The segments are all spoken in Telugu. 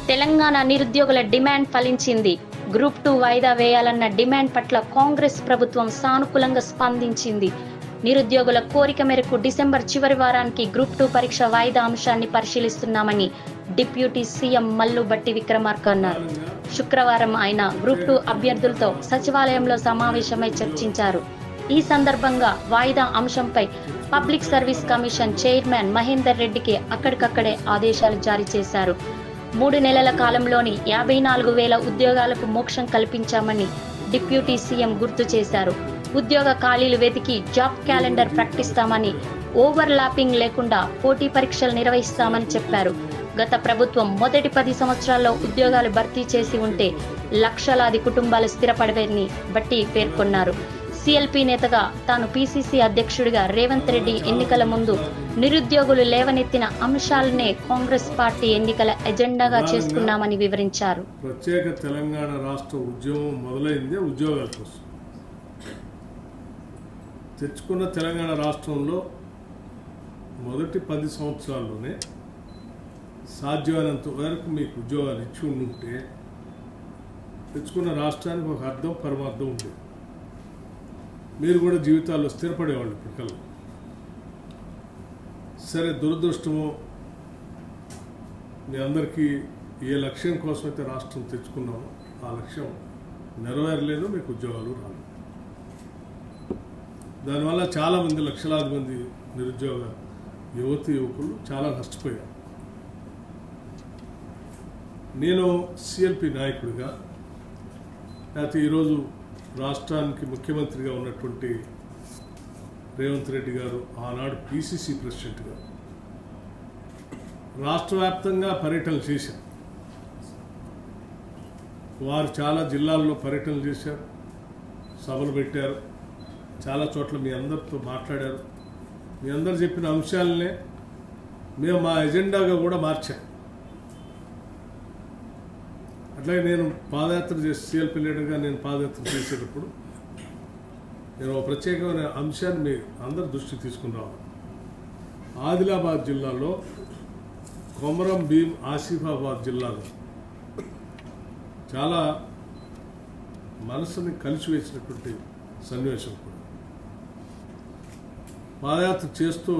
తెలంగాణ నిరుద్యోగుల డిమాండ్ ఫలించింది. గ్రూప్ 2 వాయిదా వేయాలన్న డిమాండ్ పట్ల కాంగ్రెస్ ప్రభుత్వం సానుకూలంగా స్పందించింది. నిరుద్యోగుల కోరిక మేరకు డిసెంబర్ చివరి వారానికి గ్రూప్ 2 పరీక్ష వాయిదా అంశాన్ని పరిశీలిస్తున్నామని డిప్యూటీ సీఎం మల్లు భట్టి విక్రమార్క అన్నారు. శుక్రవారం ఆయన గ్రూప్ 2 అభ్యర్థులతో సచివాలయంలో సమావేశమై చర్చించారు. ఈ సందర్భంగా వాయిదా అంశంపై public service commission chairman Mahender రెడ్డికి అక్కడికక్కడే ఆదేశాలు జారీ చేశారు. 3 నెలల కాలంలోని 54,000 ఉద్యోగాలకు మోక్షం కల్పించామని డిప్యూటీ సీఎం గుర్తు చేశారు. ఉద్యోగ ఖాళీలు వెతికి జాబ్ క్యాలెండర్ ప్రకటిస్తామని, ఓవర్ ల్యాపింగ్ లేకుండా పోటీ పరీక్షలు నిర్వహిస్తామని చెప్పారు. గత ప్రభుత్వం మొదటి 10 సంవత్సరాల్లో ఉద్యోగాలు భర్తీ చేసి ఉంటే లక్షలాది కుటుంబాలు స్థిరపడవేని బట్టి పేర్కొన్నారు. సీఎల్పీ నేతగా తాను పీసీసీ అధ్యక్షుడిగా రేవంత్ రెడ్డి ఎన్నికల ముందు నిరుద్యోగులు లేవనెత్తిన అంశాలనే కాంగ్రెస్ పార్టీ ఎన్నికల ఎజెండాగా చేసుకున్నామని వివరించారు. ప్రత్యేక తెలంగాణ రాష్ట్ర ఉద్యమం మొదలైందే ఉద్యోగాల కోసం. తెచ్చుకున్న తెలంగాణ రాష్ట్రంలో మొదటి 10 సంవత్సరాల్లోనే సాధ్యమైనంత వరకు మీకు ఉద్యోగాలు ఇచ్చి ఉంటే తెచ్చుకున్న రాష్ట్రానికి ఒక అర్థం పరమార్థం ఉండేది. మీరు కూడా జీవితాల్లో స్థిరపడేవాళ్ళు ఇప్పటికల్లా. సరే, దురదృష్టము మీ అందరికీ ఏ లక్ష్యం కోసం అయితే రాష్ట్రం తెచ్చుకున్నామో ఆ లక్ష్యం నెరవేరలేదు, మీకు ఉద్యోగాలు రాలేదు. దానివల్ల చాలామంది, లక్షలాది మంది నిరుద్యోగ యువతి యువకులు చాలా నష్టపోయారు. నేను సిఎల్పి నాయకుడిగా, లేకపోతే ఈరోజు రాష్ట్రానికి ముఖ్యమంత్రిగా ఉన్నటువంటి రేవంత్ రెడ్డి గారు, ఆనాడు పీసీసీ ప్రెసిడెంట్గా రాష్ట్ర వ్యాప్తంగా పర్యటనలు చేశారు. వారు చాలా జిల్లాల్లో పర్యటనలు చేశారు, సభలు పెట్టారు, చాలా చోట్ల మీ అందరితో మాట్లాడారు. మీ అందరు చెప్పిన అంశాలనే మేము మా ఎజెండాగా కూడా మార్చాం. అట్లాగే నేను పాదయాత్ర చేసి సీఎల్పీ లీడర్గా నేను పాదయాత్ర చేసేటప్పుడు నేను ఒక ప్రత్యేకమైన అంశాన్ని మీ అందరి దృష్టికి తీసుకుని రావాలి. ఆదిలాబాద్ జిల్లాలో కొమరం భీం ఆసిఫాబాద్ జిల్లాలో చాలా మనసుని కలిసివేసినటువంటి సన్నివేశం కూడా. పాదయాత్ర చేస్తూ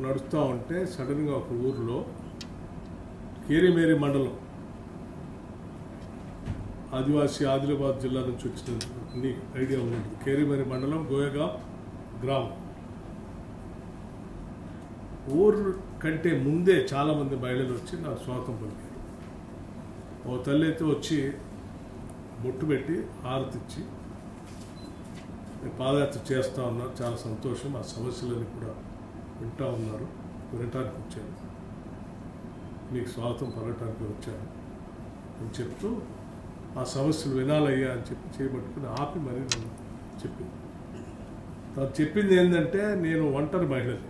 నడుస్తూ ఉంటే సడన్గా ఒక ఊరిలో కేరిమేరి మండలం, ఆదివాసీ ఆదిలాబాద్ జిల్లా నుంచి వచ్చిన నీకు ఐడియా ఉంటుంది. కేరిమేరి మండలం గోయగా గ్రామం. ఊరు కంటే ముందే చాలామంది మహిళలు వచ్చి నాకు స్వాగతం పలికారు. ఓ తల్లి అయితే వచ్చి బొట్టు పెట్టి హారతిచ్చి పాదయాత్ర చేస్తూ ఉన్నారు, చాలా సంతోషం, ఆ సమస్యలని కూడా వింటూ ఉన్నారు, వినటానికి వచ్చాను, మీకు స్వాగతం పలకటానికి వచ్చాను అని చెప్తూ ఆ సమస్యలు వినాలయ్యా అని చెప్పి చేయబట్టుకుని ఆపి మరీ నన్ను చెప్పింది. తను చెప్పింది ఏంటంటే, నేను ఒంటరి మహిళని,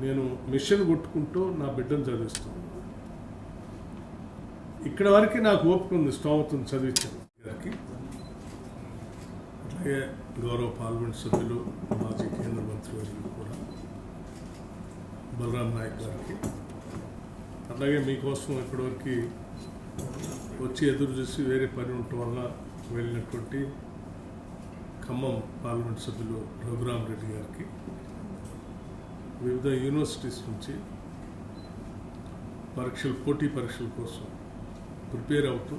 నేను మిషన్ కొట్టుకుంటూ నా బిడ్డను చదివిస్తాను. ఇక్కడ వరకు నాకు ఓపిక ఉంది, స్తోమతను చదివించాను గారికి. అట్లాగే గౌరవ పార్లమెంట్ సభ్యులు, మాజీ కేంద్ర మంత్రి వర్యులు కూడా బలరాం నాయక్ గారికి, అట్లాగే మీకోసం ఇప్పటివరకు వచ్చి ఎదురు చూసి వేరే పని ఉండటం వల్ల వెళ్ళినటువంటి ఖమ్మం పార్లమెంట్ సభ్యులు రఘురామ్ రెడ్డి గారికి, వివిధ యూనివర్సిటీస్ నుంచి పోటీ పరీక్షల కోసం ప్రిపేర్ అవుతూ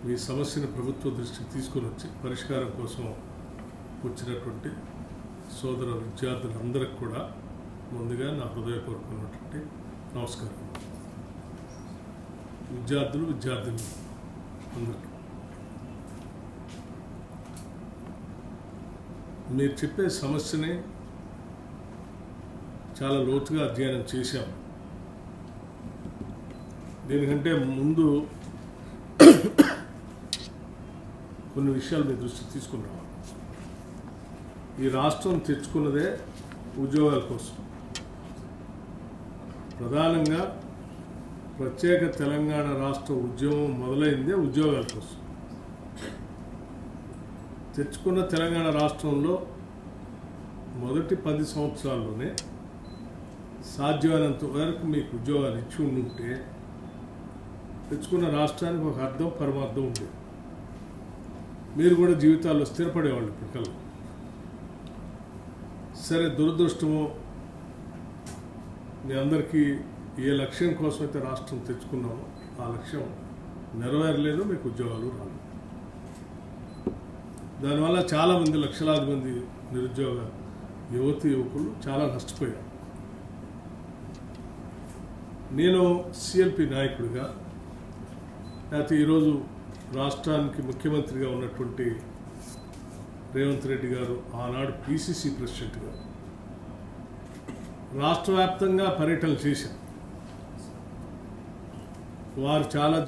మీ సమస్యను ప్రభుత్వ దృష్టికి తీసుకొని వచ్చి పరిష్కారం కోసం వచ్చినటువంటి సోదర విద్యార్థులందరికీ కూడా ముందుగా నా హృదయపూర్వకమైనటువంటి నమస్కారం. విద్యార్థులు అందరికీ మీరు చెప్పే సమస్యని చాలా లోతుగా అధ్యయనం చేశాం. దీనికంటే ముందు కొన్ని విషయాలు మీ దృష్టికి తీసుకున్నాం. ఈ రాష్ట్రం తెచ్చుకున్నదే ఉద్యోగాల కోసం. ప్రధానంగా ప్రత్యేక తెలంగాణ రాష్ట్ర ఉద్యమం మొదలైందే ఉద్యోగాల కోసం. తెచ్చుకున్న తెలంగాణ రాష్ట్రంలో మొదటి 10 సంవత్సరాల్లోనే సాధ్యమైనంత వరకు మీకు ఉద్యోగాలు ఇచ్చి ఉంటే తెచ్చుకున్న రాష్ట్రానికి ఒక అర్థం పరమార్థం ఉండేది. మీరు కూడా జీవితాల్లో స్థిరపడేవాళ్ళు పిల్లలు. సరే, దురదృష్టము మీ అందరికీ ఏ లక్ష్యం కోసం అయితే రాష్ట్రం తెచ్చుకున్నామో ఆ లక్ష్యం నెరవేరలేదు, మీకు ఉద్యోగాలు రాలేదు. దానివల్ల చాలామంది, లక్షలాది మంది నిరుద్యోగ యువకులు చాలా నష్టపోయారు. నేను సిఎల్పి నాయకుడిగా, లేకపోతే ఈరోజు రాష్ట్రానికి ముఖ్యమంత్రిగా ఉన్నటువంటి రేవంత్ రెడ్డి గారు, ఆనాడు పిసిసి ప్రెసిడెంట్గా రాష్ట్ర వ్యాప్తంగా పర్యటనలు చేశారు. వారు చాలా